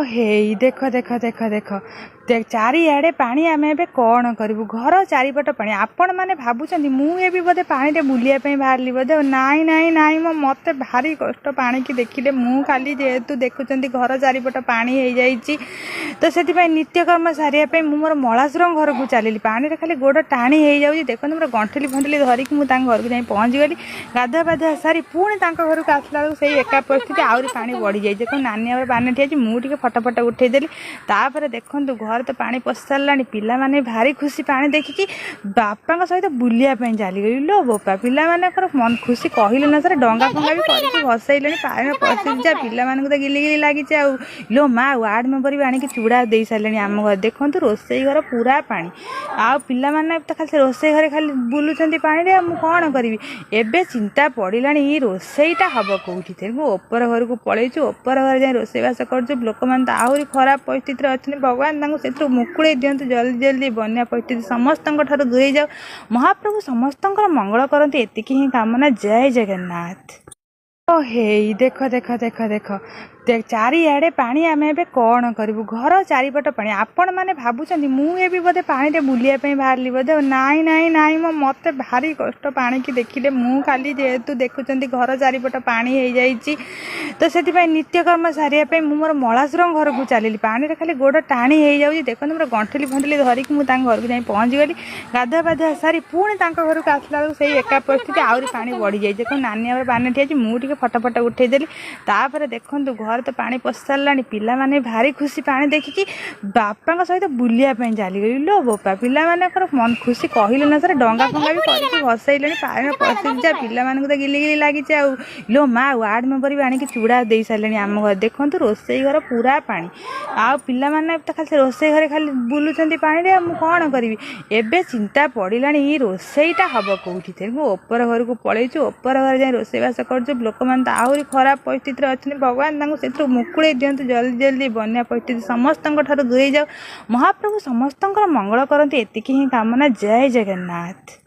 हेई देख देख देख देख चारिआडे पानी आम ए कौन करूँ घर चारिपट पानी आपण मैंने भावुं मुझे बोधे पानी बुलायापी बाहरी बोधे नाई नाई नाई मो मत भारी कष्ट पानी की देखिले मु खाली जेहेतु देखुं घर चारिपट पानी हो जाइए तो से नित्यकर्म सारे मोर मलासुर घर को चलि पानी खाली गोड़ टाणी हो जाऊँगी देखो मोर गंठली फंटली धरिकी मुझे घर को जाए पहुँची गली गाधुआ पाधुआ सारी पुणी घर को आसला बेलू से एका परिस्थिति आहरी पानी बढ़ी जाए देखो नानी पानी ठिया मुझे फटाफट उठेदेली तापर देखूँ घर तो पानी पशि सारा पिला माने भारी खुशी पानी देखिकी बापा सहित बुलायापी चलीगली लो बोपा पिला मन खुशी कहले ना सर डंगा फंगा भी करके भसैले पानी पशि जा पिला तो गिली गिली लगी लो माँ वार्ड मेम्बर भी आणिक चूड़ा दे सारे आम घर देखूँ रोसई घर पूरा पानी आ पिला तो खाली रोसई घर खाली बुलूं पानी मुझे कौन करी एबे चिंता पड़ा रोसईटा हम कौटी ओपर घर को पलैचु ओपर घर जाए रोसईवास कर लोक मैंने आहरी खराब परिस्थिति अच्छे भगवान से मुकुड़े दिंतु जल्दी जल्दी बन्या परिस्थिति समस्त दूरे जाओ महाप्रभु समस्त मंगल करते एतिकी ही कामना जय जगन्नाथ। हेई देख देख देख देख चारिआडे पानी आम ए कौन करूँ घर चारिपट पानी आपण मैंने भावुं मुझे बोधे पानी बुलायापी बाहरी बोधे नाई नाई नाई मो मत भारी कष्ट पानी की देखिले मु खाली जेहेतु देखुं घर चारिपट पानी हो जाइए तो से नित्यकर्म सारे मोर मलासुर घर को चलि पानी खाली गोड़ टाणी हो जाऊँगी देखो मोर गंठली फंटली धरिकी मुझे घर को जाए पहुँची गली गाधुआ पाधुआ सारी पुणी घर को आसला बेलू से एका परिस्थिति आहरी पानी बढ़ी जाए देखो नानी पानी ठिया मुझे फटाफट उठेदेली तापर देखूँ घर तो पानी पशि सारा पिला माने भारी खुशी पानी देखिकी बापा सहित बुलायापी चलीगली लो बोपा पिला मन खुशी कहले ना सर डंगा फंगा भी करके भसैले पानी पशि जा पिला तो गिली गिली लगी लो माँ वार्ड मेम्बर भी आणिक चूड़ा दे सारे आम घर देखूँ रोसई घर पूरा पानी आ पिला तो खाली रोसई घर खाली बुलूं पानी मुझे कौन करी एबे चिंता पड़ा रोसईटा हम कौटी ओपर घर को पलैचु ओपर घर जाए रोसईवास कर लोक मैंने आहरी खराब परिस्थिति अच्छे भगवान से मुकुड़े दिंतु जल्दी जल्दी बन्या परिस्थिति समस्त दूरे जाओ महाप्रभु समस्त मंगल करते एतिकी ही कामना जय जगन्नाथ।